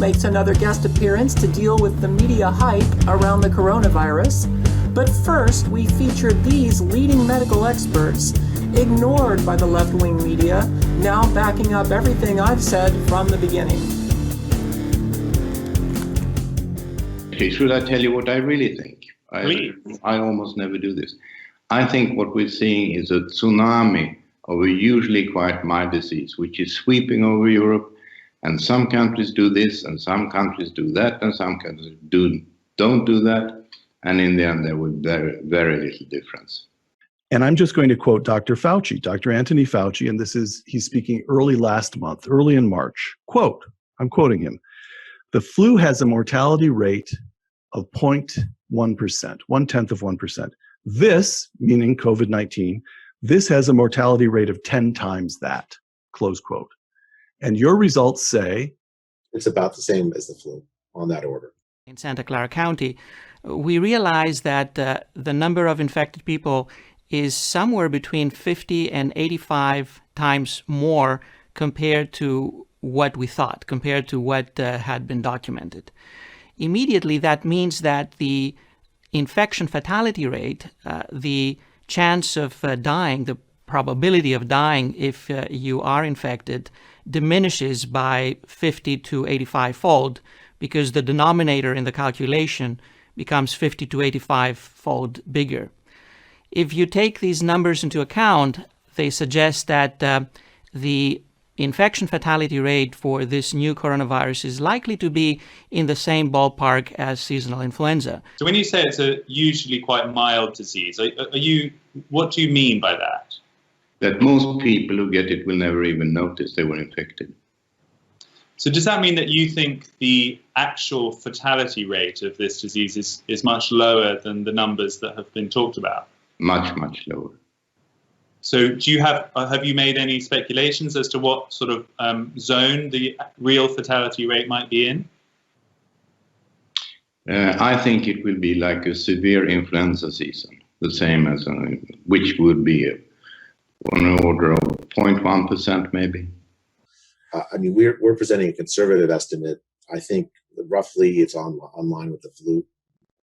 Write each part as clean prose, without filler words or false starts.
makes another guest appearance to deal with the media hype around the coronavirus. But first, we feature these leading medical experts, ignored by the left-wing media, now backing up everything I've said from the beginning. Okay, should I tell you what I really think? Please. I almost never do this. I think what we're seeing is a tsunami of a usually quite mild disease, which is sweeping over Europe, and some countries do this, and some countries do that, and some countries don't do that, and in the end there will be very, very little difference. And I'm just going to quote Dr. Fauci, Dr. Anthony Fauci, and he's speaking early in March. Quote, I'm quoting him, "The flu has a mortality rate of 0.1%, 0.1%. This," meaning COVID-19, "this has a mortality rate of 10 times that," close quote. And your results say? It's about the same as the flu on that order. In Santa Clara County, we realized that the number of infected people is somewhere between 50 and 85 times more compared to what we thought, compared to what had been documented. Immediately, that means that the infection fatality rate, the chance of dying, the probability of dying if you are infected, diminishes by 50 to 85-fold, because the denominator in the calculation becomes 50 to 85-fold bigger. If you take these numbers into account, they suggest that the infection fatality rate for this new coronavirus is likely to be in the same ballpark as seasonal influenza. So when you say it's a usually quite mild disease, what do you mean by that? That most people who get it will never even notice they were infected. So does that mean that you think the actual fatality rate of this disease is much lower than the numbers that have been talked about? Much, much lower. So do you have you made any speculations as to what sort of zone the real fatality rate might be in? I think it will be like a severe influenza season, the same as which would be on an order of 0.1% maybe. I mean, we're presenting a conservative estimate. I think roughly it's on line with the flu.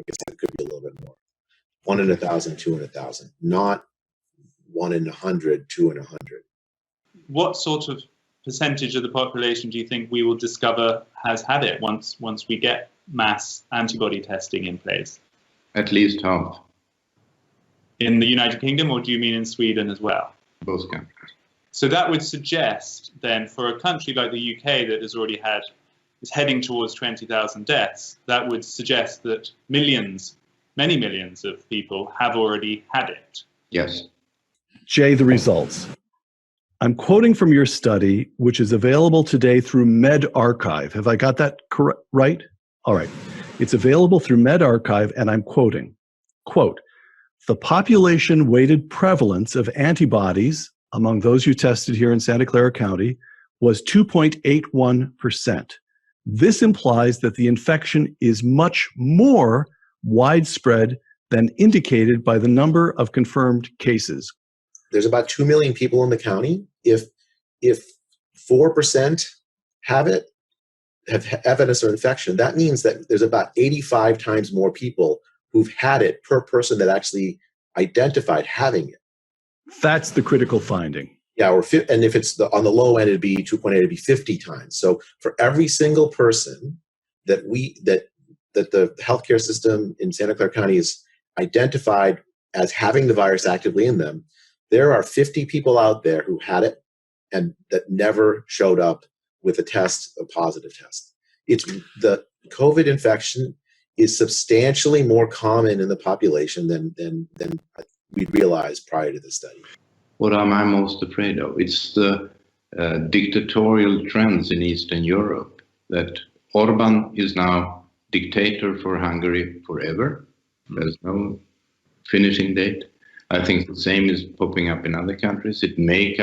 I guess it could be a little bit more. 1 in 1,000, 2 in 1,000, not 1 in 100, 2 in 100. What sort of percentage of the population do you think we will discover has had it once we get mass antibody testing in place? At least half. In the United Kingdom, or do you mean in Sweden as well? Both countries. So that would suggest then, for a country like the UK that has already is heading towards 20,000 deaths, that would suggest that many millions of people have already had it. Yes. Jay, the results. I'm quoting from your study, which is available today through medRxiv. Have I got that right? All right. It's available through medRxiv, and I'm quoting, quote, "The population-weighted prevalence of antibodies among those you tested here in Santa Clara County was 2.81%. This implies that the infection is much more widespread than indicated by the number of confirmed cases." There's about 2 million people in the county. If 4% have evidence of infection, that means that there's about 85 times more people who've had it per person that actually identified having it. That's the critical finding. Yeah, and if it's on the low end, it'd be 2.8, it'd be 50 times. So for every single person that the healthcare system in Santa Clara County is identified as having the virus actively in them, there are 50 people out there who had it and that never showed up with a positive test. It's the COVID infection is substantially more common in the population than we realized prior to the study. What am I most afraid of? It's the dictatorial trends in Eastern Europe, that Orban is now dictator for Hungary forever. There's no finishing date. I think the same is popping up in other countries. It may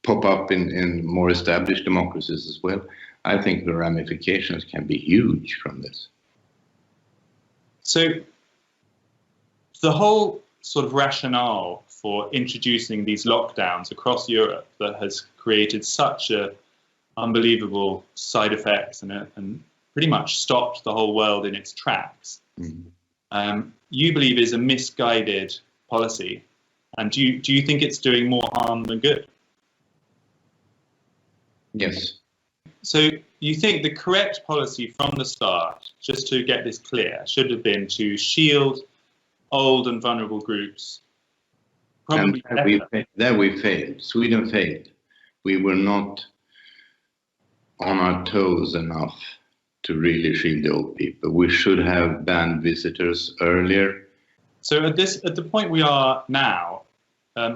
pop up in more established democracies as well. I think the ramifications can be huge from this. So the whole sort of rationale for introducing these lockdowns across Europe that has created such a unbelievable side effects and pretty much stopped the whole world in its tracks, Mm. you believe is a misguided policy. And do you think it's doing more harm than good? Yes. So you think the correct policy from the start, just to get this clear, should have been to shield old and vulnerable groups? Probably And there we failed. Sweden failed. We were not on our toes enough to really shield the old people. We should have banned visitors earlier. So at the point we are now,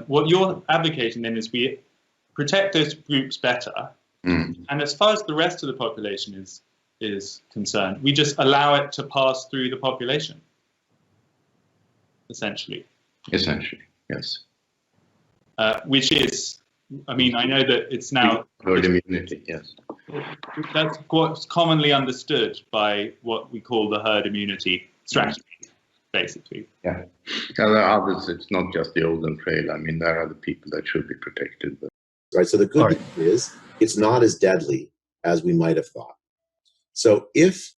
what you're advocating then is we protect those groups better, and as far as the rest of the population is concerned, we just allow it to pass through the population, essentially. Essentially, yes. Which is, I mean, I know that it's now Herd immunity, yes. that's what's commonly understood by what we call the herd immunity strategy, basically. Yeah. There are others, it's not just the old and frail. I mean, there are the people that should be protected. But... Right. So the good news is it's not as deadly as we might have thought. So if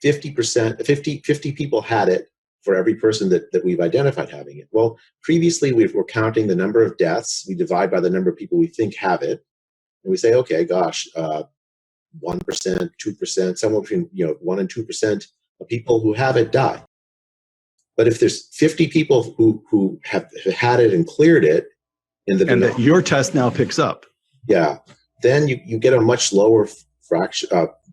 50 people had it for every person that we've identified having it, well, previously we're counting the number of deaths. We divide by the number of people we think have it. And we say, okay, gosh, 1%, 2%, somewhere between 1 and 2% of people who have it die. But if there's 50 people who have had it and cleared it, and that your test now picks up, yeah, then you get a much lower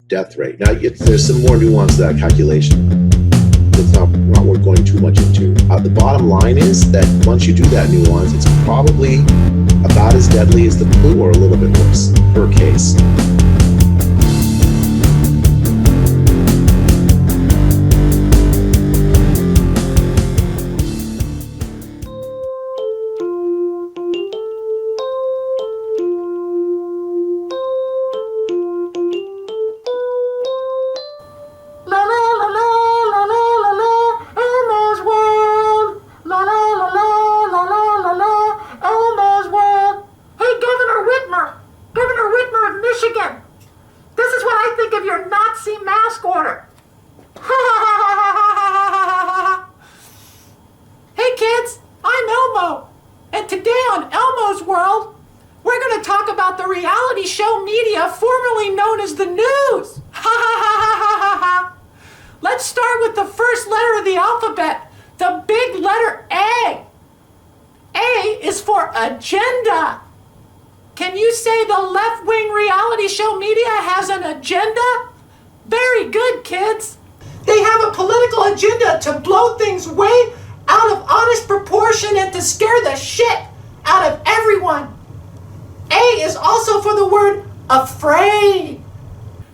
death rate. Now there's some more nuance to that calculation. It's not worth going too much into. The bottom line is that once you do that nuance, it's probably about as deadly as the flu or a little bit worse per case. Let's start with the first letter of the alphabet, the big letter A. A is for agenda. Can you say the left-wing reality show media has an agenda? Very good, kids. They have a political agenda to blow things way out of honest proportion and to scare the shit out of everyone. A is also for the word afraid.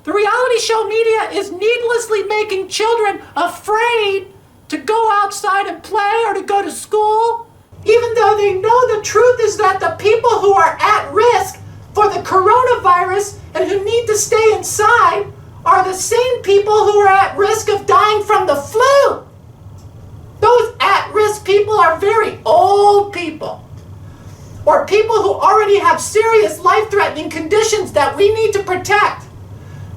The reality show media is needlessly making children afraid to go outside and play or to go to school, even though they know the truth is that the people who are at risk for the coronavirus and who need to stay inside are the same people who are at risk of dying from the flu. Those at-risk people are very old people, or people who already have serious life-threatening conditions that we need to protect.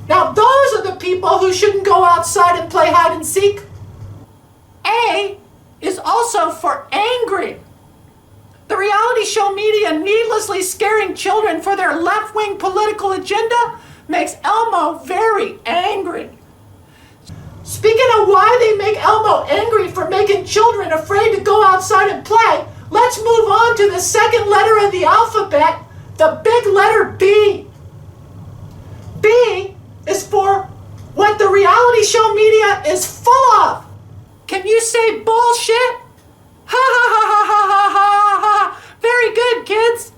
Now, those are the people who shouldn't go outside and play hide and seek. A is also for angry. The reality show media needlessly scaring children for their left-wing political agenda makes Elmo very angry. Speaking of why they make Elmo angry for making children afraid to go outside and play, let's move on to the second letter of the alphabet, the big letter B. B is for what the reality show media is full of. Can you say bullshit? Ha ha ha ha ha ha ha ha. Very good, kids.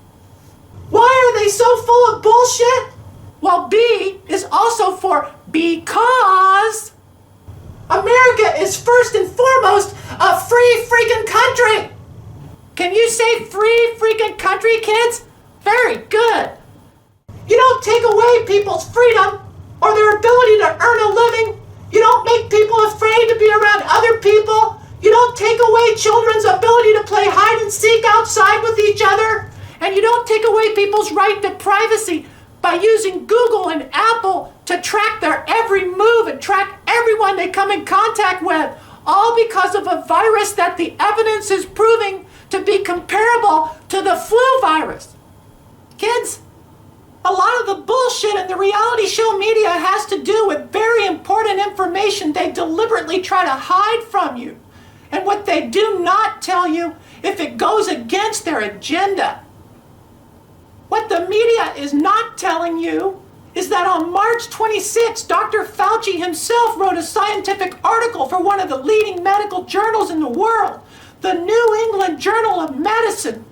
Why are they so full of bullshit? Well, B is also for because America is first and foremost a free freaking country. Can you say free freaking country, kids? Very good. You don't take away people's freedom or their ability to earn a living. You don't make people afraid to be around other people. You don't take away children's ability to play hide and seek outside with each other. And you don't take away people's right to privacy by using Google and Apple to track their every move and track everyone they come in contact with, all because of a virus that the evidence is proving to be comparable to the flu virus. Kids, a lot of the bullshit in the reality show media has to do with very important information they deliberately try to hide from you. And what they do not tell you if it goes against their agenda. What the media is not telling you is that on March 26, Dr. Fauci himself wrote a scientific article for one of the leading medical journals in the world, the New England Journal of Medicine.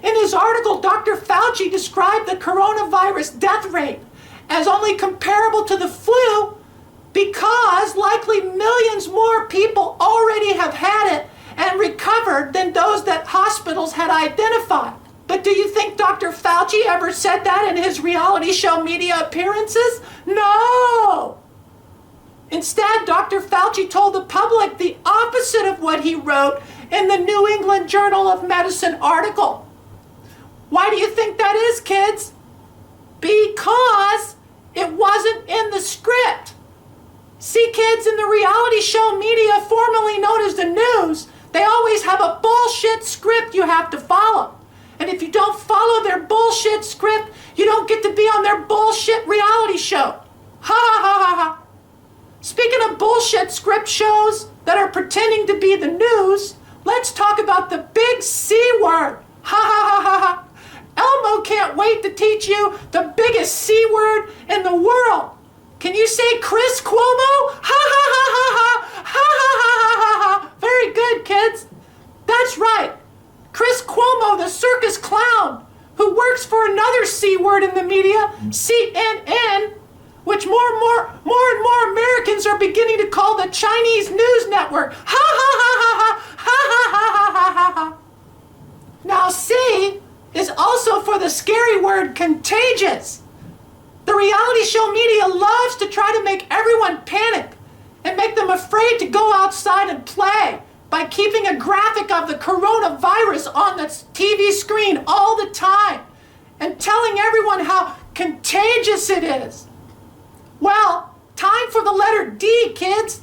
In his article, Dr. Fauci described the coronavirus death rate as only comparable to the flu because likely millions more people already have had it and recovered than those that hospitals had identified. But do you think Dr. Fauci ever said that in his reality show media appearances? No! Instead, Dr. Fauci told the public the opposite of what he wrote in the New England Journal of Medicine article. Why do you think that is, kids? Because it wasn't in the script. See, kids, in the reality show media, formerly known as the news, they always have a bullshit script you have to follow. And if you don't follow their bullshit script, you don't get to be on their bullshit reality show. Ha ha ha ha ha. Speaking of bullshit script shows that are pretending to be the news, let's talk about the big C word. Ha ha ha ha ha. Elmo can't wait to teach you the biggest C word in the world. Can you say CHRIS CUOMO? Ha ha ha ha ha. Ha ha ha ha ha ha. Very good, kids. That's right. CHRIS CUOMO, the circus clown, who works for another C word in the media, CNN, which more and more Americans are beginning to call the Chinese news network. Ha ha ha ha ha. Ha ha ha ha ha ha ha. Now C is also for the scary word contagious. The reality show media loves to try to make everyone panic and make them afraid to go outside and play by keeping a graphic of the coronavirus on the TV screen all the time and telling everyone how contagious it is. Well, time for the letter D, kids.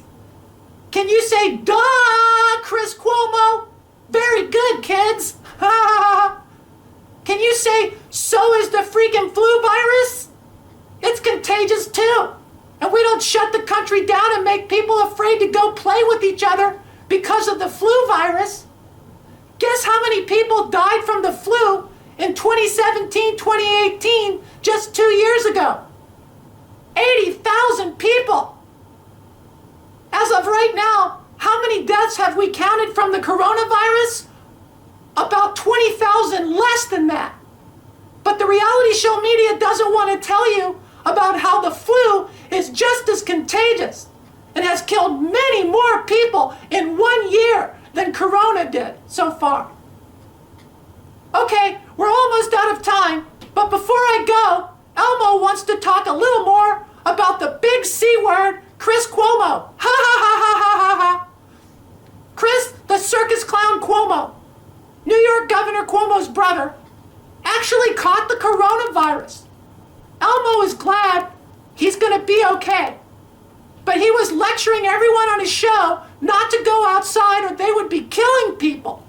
Can you say, duh, CHRIS CUOMO? Very good, kids. Can you say, so is the freaking flu virus? It's contagious too. And we don't shut the country down and make people afraid to go play with each other because of the flu virus. Guess how many people died from the flu in 2017, 2018, just 2 years ago? 80,000 people. As of right now, how many deaths have we counted from the coronavirus? About 20,000 less than that. But the reality show media doesn't want to tell you about how the flu is just as contagious and has killed many more people in 1 year than corona did so far. Okay, we're almost out of time, but before I go, Elmo wants to talk a little more about the big C word, CHRIS CUOMO. Ha ha ha ha ha ha ha. Chris, the circus clown Cuomo, New York Governor Cuomo's brother, actually caught the coronavirus. Elmo is glad he's going to be okay. But he was lecturing everyone on his show not to go outside or they would be killing people.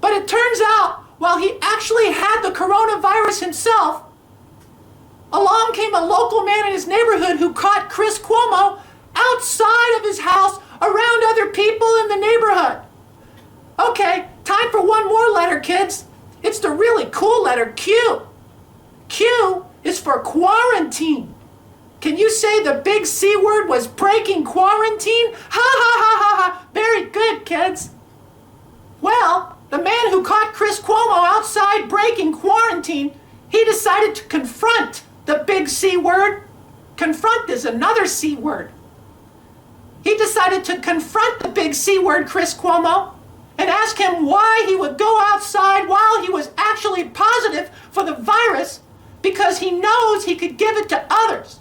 But it turns out, while he actually had the coronavirus himself, along came a local man in his neighborhood who caught CHRIS CUOMO outside of his house around other people in the neighborhood. Okay, time for one more letter, kids. It's the really cool letter Q. Q is for quarantine. Can you say the big C word was breaking quarantine? Ha ha ha ha ha. Very good, kids. Well, the man who caught CHRIS CUOMO outside breaking quarantine, he decided to confront the big C word. Confront is another C word. He decided to confront the big C word, CHRIS CUOMO, and ask him why he would go outside while he was actually positive for the virus because he knows he could give it to others.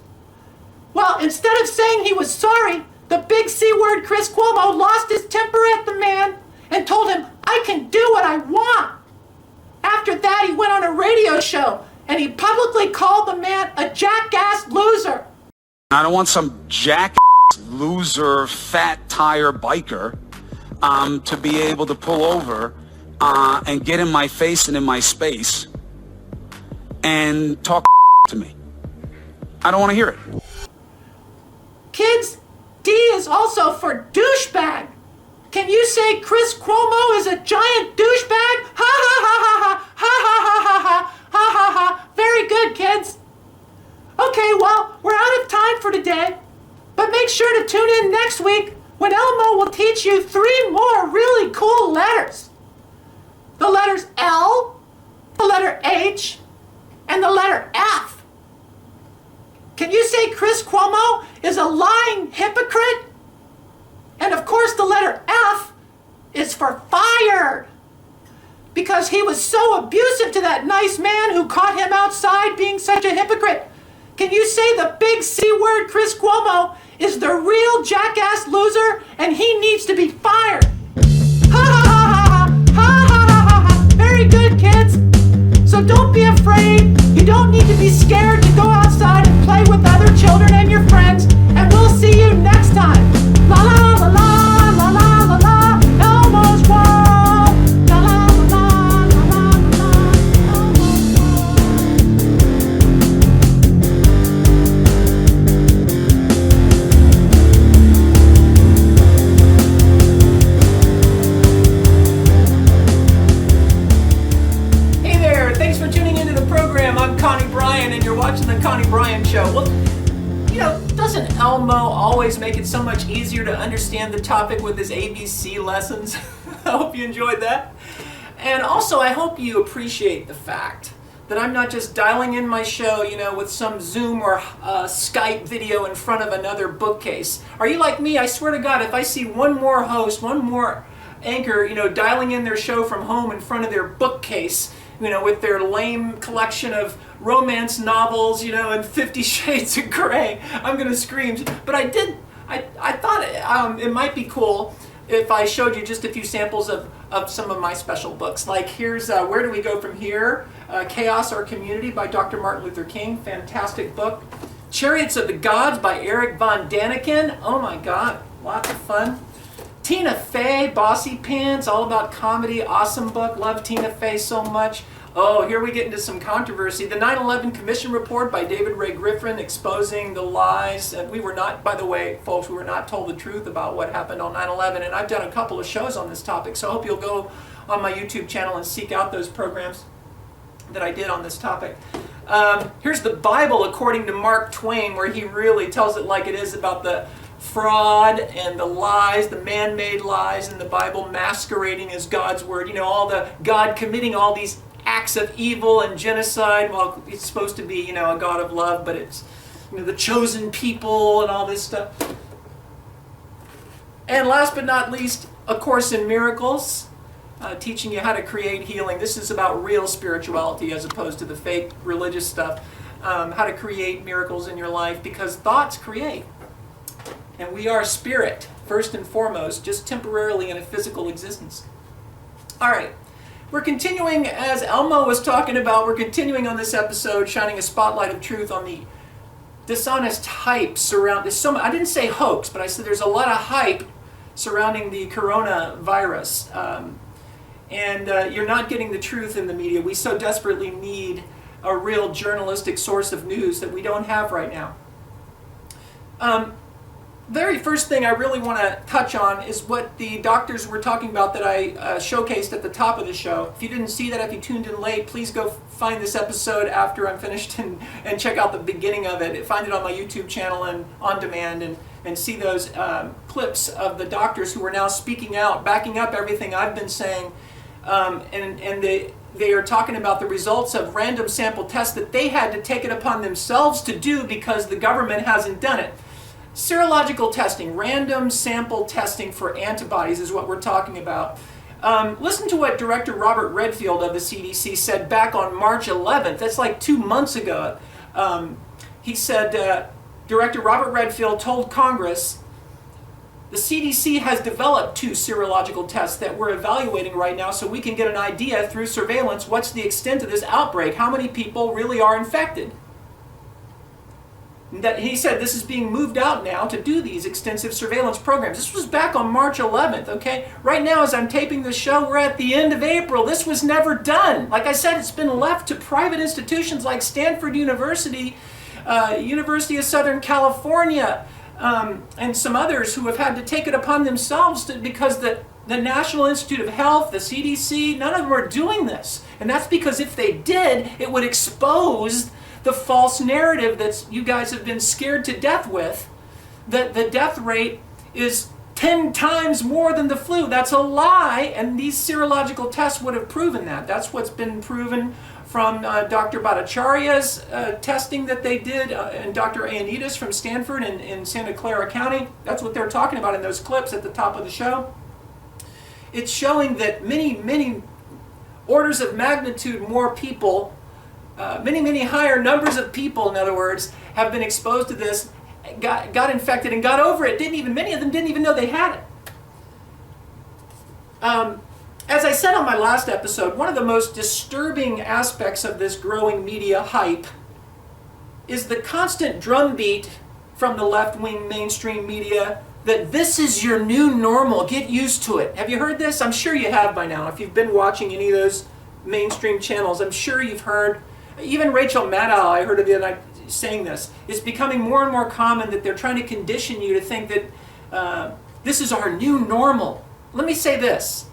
Well, instead of saying he was sorry, the big C word, CHRIS CUOMO, lost his temper at the man and told him, I can do what I want. After that, he went on a radio show and he publicly called the man a jackass loser. I don't want some jackass loser, fat tire biker to be able to pull over and get in my face and in my space and talk to me. I don't want to hear it. Kids, D is also for douchebag. Can you say CHRIS CUOMO is a giant douchebag? Ha ha ha ha ha ha ha ha ha ha ha. Very good, kids. Okay, well, we're out of time for today, but make sure to tune in next week when Elmo will teach you 3 more really cool letters. The letters L, the letter H, and the letter F. Can you say CHRIS CUOMO is a lying hypocrite? And of course the letter F is for fired, because he was so abusive to that nice man who caught him outside being such a hypocrite. Can you say the big C word, CHRIS CUOMO, is the real jackass loser and he needs to be fired? Ha ha ha ha ha ha ha ha ha. Very good, kids. So don't be afraid. You don't need to be scared to go outside and play with other children and your friends. And we'll see you next time. La la la la la la la la. Elmo's World. La la la la la la la. Elmo's World. Hey there, thanks for tuning into the program. I'm Connie Bryan and you're watching the Connie Bryan Show. Well, doesn't Elmo always make it so much easier to understand the topic with his ABC lessons? I hope you enjoyed that. And also, I hope you appreciate the fact that I'm not just dialing in my show, with some Zoom or Skype video in front of another bookcase. Are you like me? I swear to God, if I see one more host, one more anchor, dialing in their show from home in front of their bookcase, with their lame collection of romance novels, and 50 Shades of Grey, I'm gonna scream. But I thought it might be cool if I showed you just a few samples of some of my special books. Like here's Where Do We Go From Here? Chaos, Our Community by Dr. Martin Luther King, fantastic book. Chariots of the Gods by Eric von Daniken, oh my God, lots of fun. Tina Fey, Bossy Pants, all about comedy, awesome book, love Tina Fey so much. Oh, here we get into some controversy. The 9/11 Commission Report by David Ray Griffin, exposing the lies. And we were not, by the way, folks, we were not told the truth about what happened on 9/11. And I've done a couple of shows on this topic, so I hope you'll go on my YouTube channel and seek out those programs that I did on this topic. Here's the Bible according to Mark Twain, where he really tells it like it is about the fraud and the lies, the man-made lies in the Bible masquerading as God's word. All the God committing all these acts of evil and genocide. Well, it's supposed to be, a God of love, but it's, the chosen people and all this stuff. And last but not least, A Course in Miracles, teaching you how to create healing. This is about real spirituality as opposed to the fake religious stuff. How to create miracles in your life, because thoughts create. And we are spirit, first and foremost, just temporarily in a physical existence. All right. We're continuing, as Elmo was talking about, we're continuing on this episode, shining a spotlight of truth on the dishonest hype surrounding, I didn't say hoax, but I said there's a lot of hype surrounding the coronavirus. And you're not getting the truth in the media. We so desperately need a real journalistic source of news that we don't have right now. Very first thing I really want to touch on is what the doctors were talking about that I showcased at the top of the show. If you didn't see that, if you tuned in late, please go find this episode after I'm finished and check out the beginning of it. Find it on my YouTube channel and on demand, and see those clips of the doctors who are now speaking out, backing up everything I've been saying. And they are talking about the results of random sample tests that they had to take it upon themselves to do because the government hasn't done it. Serological testing, random sample testing for antibodies is what we're talking about. Listen to what Director Robert Redfield of the CDC said back on March 11th. That's like 2 months ago. He said, Director Robert Redfield told Congress The CDC has developed 2 serological tests that we're evaluating right now so we can get an idea through surveillance what's the extent of this outbreak, how many people really are infected. That he said this is being moved out now to do these extensive surveillance programs. This was back on March 11th, okay? Right now, as I'm taping this show, we're at the end of April. This was never done. Like I said, it's been left to private institutions like Stanford University, University of Southern California, and some others who have had to take it upon themselves because the National Institute of Health, the CDC, none of them are doing this. And that's because if they did, it would expose the false narrative that you guys have been scared to death with, that the death rate is 10 times more than the flu. That's a lie, and these serological tests would have proven that. That's what's been proven from Dr. Bhattacharya's testing that they did, and Dr. Ioannidis from Stanford in Santa Clara County. That's what they're talking about in those clips at the top of the show. It's showing that many orders of magnitude more people, many higher numbers of people, in other words, have been exposed to this, got infected and got over it. Many of them didn't even know they had it. As I said on my last episode, one of the most disturbing aspects of this growing media hype is the constant drumbeat from the left-wing mainstream media that this is your new normal, get used to it. Have you heard this? I'm sure you have by now. If you've been watching any of those mainstream channels, I'm sure you've heard. Even Rachel Maddow, I heard her the other night saying this. It's becoming more and more common that they're trying to condition you to think that this is our new normal. Let me say this.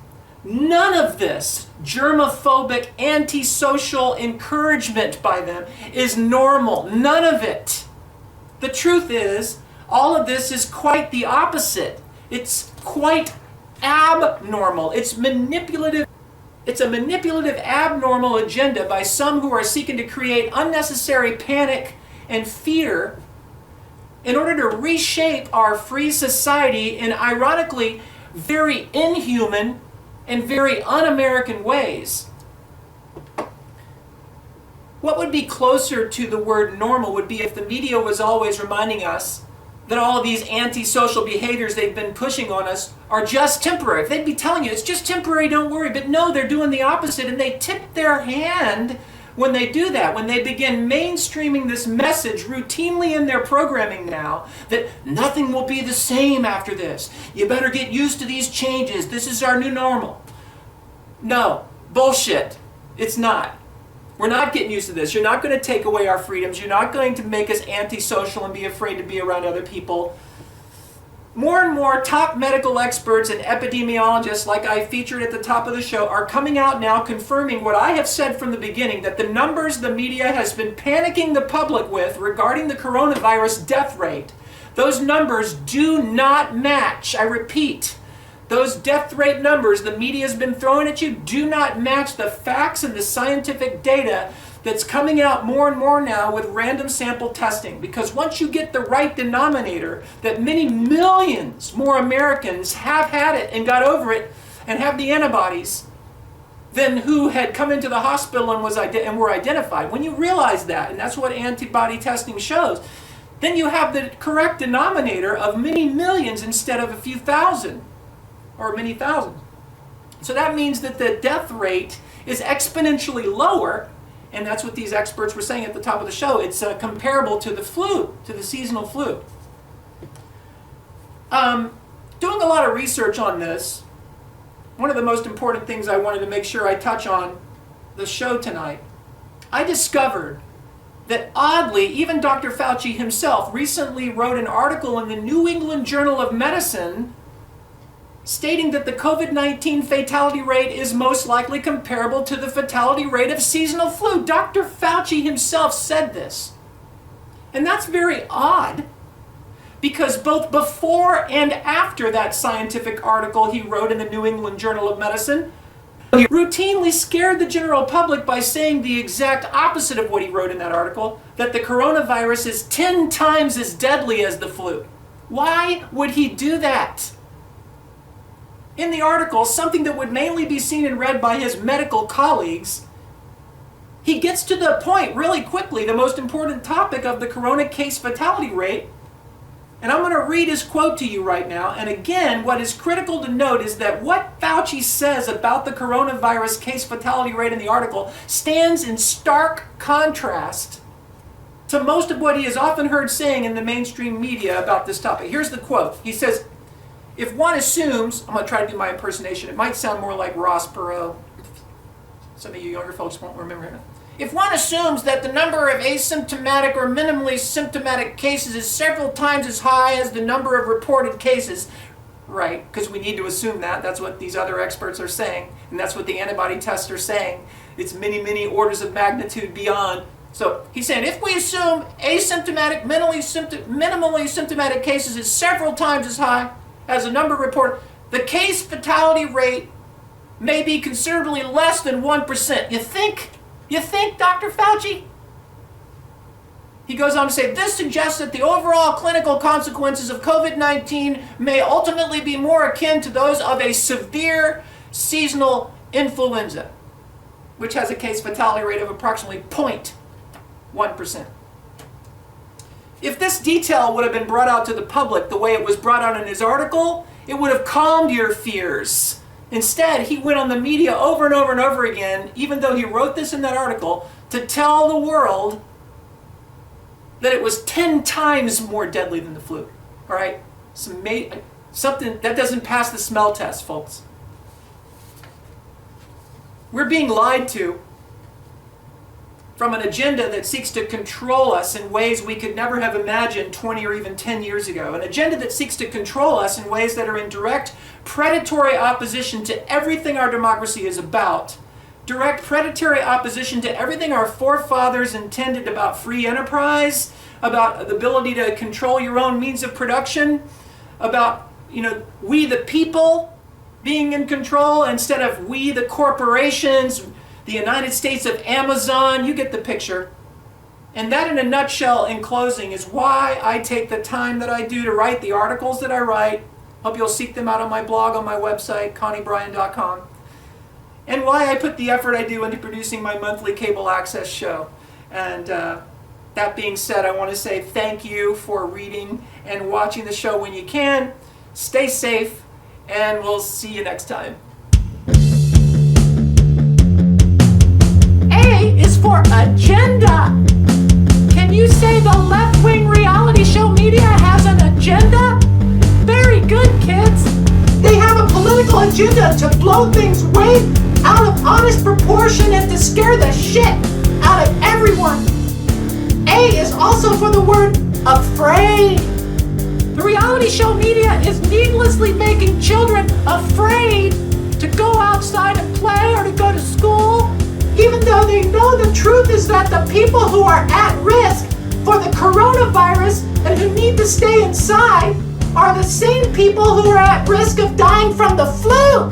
None of this germophobic, antisocial encouragement by them is normal. None of it. The truth is, all of this is quite the opposite. It's quite abnormal. It's manipulative. It's a manipulative, abnormal agenda by some who are seeking to create unnecessary panic and fear in order to reshape our free society in, ironically, very inhuman and very un-American ways. What would be closer to the word normal would be if the media was always reminding us that all of these antisocial behaviors they've been pushing on us are just temporary. If they'd be telling you, it's just temporary, don't worry. But no, they're doing the opposite, and they tip their hand when they do that, when they begin mainstreaming this message routinely in their programming now, that nothing will be the same after this. You better get used to these changes. This is our new normal. No, bullshit. It's not. We're not getting used to this. You're not going to take away our freedoms. You're not going to make us antisocial and be afraid to be around other people. More and more top medical experts and epidemiologists, like I featured at the top of the show, are coming out now confirming what I have said from the beginning, that the numbers the media has been panicking the public with regarding the coronavirus death rate, those numbers do not match. I repeat, those death rate numbers the media has been throwing at you do not match the facts and the scientific data that's coming out more and more now with random sample testing. Because once you get the right denominator, that many millions more Americans have had it and got over it and have the antibodies than who had come into the hospital and were identified. When you realize that, and that's what antibody testing shows, then you have the correct denominator of many millions instead of a few thousand or many thousand. So that means that the death rate is exponentially lower, and that's what these experts were saying at the top of the show. It's comparable to the flu, to the seasonal flu. Doing a lot of research on this, one of the most important things I wanted to make sure I touch on the show tonight, I discovered that oddly, even Dr. Fauci himself recently wrote an article in the New England Journal of Medicine stating that the COVID-19 fatality rate is most likely comparable to the fatality rate of seasonal flu. Dr. Fauci himself said this. And that's very odd, because both before and after that scientific article he wrote in the New England Journal of Medicine, he routinely scared the general public by saying the exact opposite of what he wrote in that article, that the coronavirus is 10 times as deadly as the flu. Why would he do that? In the article, something that would mainly be seen and read by his medical colleagues, he gets to the point really quickly, the most important topic of the corona case fatality rate, And I'm going to read his quote to you right now. And again, what is critical to note is that what Fauci says about the coronavirus case fatality rate in the article stands in stark contrast to most of what he is often heard saying in the mainstream media about this topic. Here's the quote. He says, if one assumes, I'm going to try to do my impersonation, it might sound more like Ross Perot. Some of you younger folks won't remember him. If one assumes that the number of asymptomatic or minimally symptomatic cases is several times as high as the number of reported cases, right, because we need to assume that, that's what these other experts are saying, and that's what the antibody tests are saying, it's many, many orders of magnitude beyond. So he's saying if we assume asymptomatic, minimally symptomatic cases is several times as high as the number reported, the case fatality rate may be considerably less than 1%. You think, Dr. Fauci? He goes on to say, this suggests that the overall clinical consequences of COVID-19 may ultimately be more akin to those of a severe seasonal influenza, which has a case fatality rate of approximately 0.1%. If this detail would have been brought out to the public the way it was brought out in his article, it would have calmed your fears. Instead, he went on the media over and over and over again, even though he wrote this in that article, to tell the world that it was 10 times more deadly than the flu. All right? Something that doesn't pass the smell test, folks. We're being lied to from an agenda that seeks to control us in ways we could never have imagined 20 or even 10 years ago. An agenda that seeks to control us in ways that are in direct predatory opposition to everything our democracy is about. Direct predatory opposition to everything our forefathers intended about free enterprise, about the ability to control your own means of production, about, we the people being in control instead of we the corporations, the United States of Amazon. You get the picture. And that, in a nutshell, in closing, is why I take the time that I do to write the articles that I write. Hope you'll seek them out on my blog, on my website, ConnieBryan.com. And why I put the effort I do into producing my monthly cable access show. And that being said, I want to say thank you for reading and watching the show when you can. Stay safe, and we'll see you next time. A is for agenda. Can you say the left-wing reality show media has an agenda? Very good, kids. They have a political agenda to blow things way out of honest proportion and to scare the shit out of everyone. A is also for the word afraid. The reality show media is needlessly making children afraid to go outside and play or to go to school, even though they know the truth is that the people who are at risk for the coronavirus and who need to stay inside are the same people who are at risk of dying from the flu.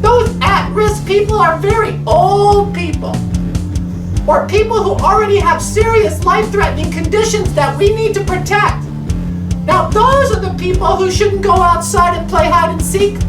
Those at-risk people are very old people, or people who already have serious life-threatening conditions that we need to protect. Now, those are the people who shouldn't go outside and play hide and seek.